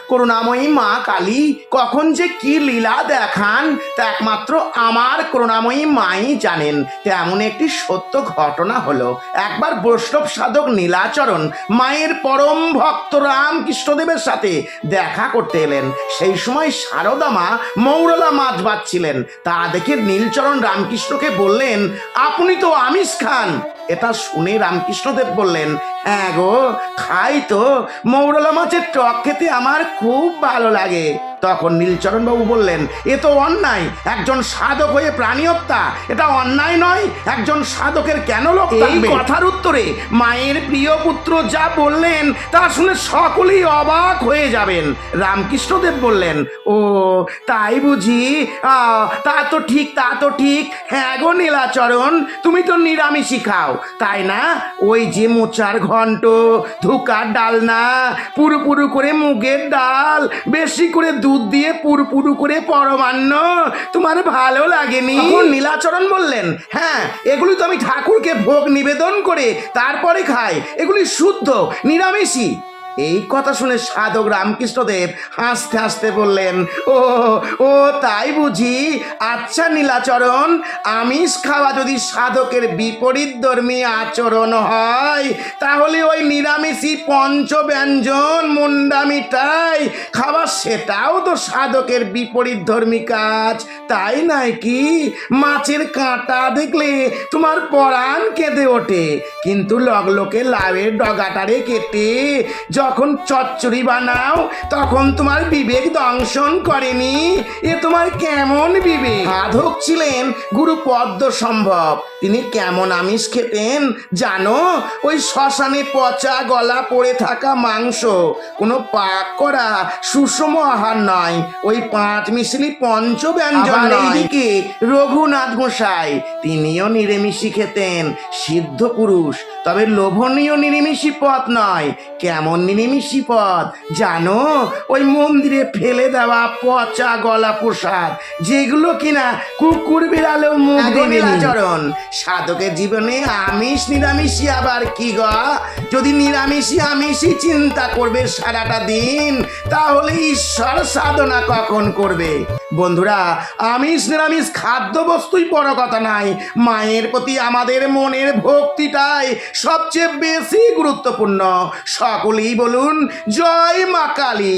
করুণাময়ী মা কালী কখন যে কি লীলা দেখান তা একমাত্র আমার করুণাময়ী মাই জানেন। তেমন একটি সত্য ঘটনা হলো, একবার বৈষ্ণব সাধক নীলাচরণ মায়ের পরম ভক্ত রামকৃষ্ণদেবের সাথে দেখা করতে এলেন। সেই সময় শারদা মা মৌরলা মাছ ভাজছিলেন। তা দেখে নীলচরণ রামকৃষ্ণকে বললেন, আপনি তো আমিষ খান। এটা শুনে রামকৃষ্ণদেব বললেন, হ্যাঁ গো, খাই তো, মৌরলা মাছের টক খেতে আমার খুব ভালো লাগে। তখন নীলচরণ বাবু বললেন, এ তো অন্যায়, একজন সাধক হয়ে প্রাণী হত্যা, এটা অন্যায় নয়। একজন সাধকের কেন লোক থাকবে? এই কথার উত্তরে মায়ের প্রিয় পুত্র যা বললেন তা শুনে সকলেই অবাক হয়ে যাবেন। রামকৃষ্ণদেব বললেন, ও তাই বুঝি, তা তো ঠিক, তা তো ঠিক। হ্যাঁ গো নীলাচরণ, তুমি তো নিরামিষই খাও, তাই না? ওই যে মোচার ঘন্ট, ধোকার ডালনা, পুরু করে মুগের ডাল, বেশি করে দুধ দিয়ে পুরু করে পরমান্ন তোমার ভালো লাগেনি? নীলাচরণ বললেন, হ্যাঁ, এগুলি তো আমি ঠাকুরকে ভোগ নিবেদন করে তারপরে খাই, এগুলি শুদ্ধ নিরামিষই। এই কথা শুনে সাধক রামকৃষ্ণদেব হাসতে হাসতে বললেন, ও ও তাই বুঝি? আচ্ছা নীলাচরণ, আমিষ খাওয়া যদি সাধকের বিপরীত ধর্মী আচরণ হয়, তাহলে ওই নিরামিষই পঞ্চব্যঞ্জন মুন্ডা মিঠাই খাওয়া সেটাও তো সাধকের বিপরীত ধর্মী কাজ, তাই নয় কি? মাছের কাঁটা দেখলে তোমার পরাণ কেঁদে ওঠে, কিন্তু লগলোকে লাউয়ের ডগাটারে কেটে যখন চচ্চড়ি বানাও তখন তোমার বিবেক দংশন করেনি? এ তোমার কেমন বিবেক? সাধক ছিলেন গুরু পদ্ম সম্ভব। তিনি কেমন আমিষ খেতেন জানো? ওই শ্মশানে পচা গলা পড়ে থাকা মাংস, কোনো পাক করা সুষম আহার নয়, ওই পাঁচ মিশলি পঞ্চব্যঞ্জন নয়। এইদিকে রঘুনাথ গোসাই, তিনিও নিরামিষই খেতেন, সিদ্ধ পুরুষ, তবে লোভনীয় নিরামিষি পথ নয়। কেমন নিরামিষি পথ জানো? ওই মন্দিরে ফেলে দেওয়া পচা গলা প্রসাদ, যেগুলো কিনা কুকুর বিড়ালেও মুখ দেবে। নীলাচরণ, সাধকের জীবনে আমিষ নিরামিষি আবার কি গো? যদি নিরামিষি আমিষই চিন্তা করবে সারাটা দিন, তাহলে ঈশ্বর সাধনা কখন করবে? বন্ধুরা, আমিষ নিরামিষ খাদ্য বস্তুই বড় কথা নাই, মায়ের প্রতি আমাদের মনের ভক্তিটাই সবচেয়ে বেশি গুরুত্বপূর্ণ। সকলেই বলুন, জয় মা কালী।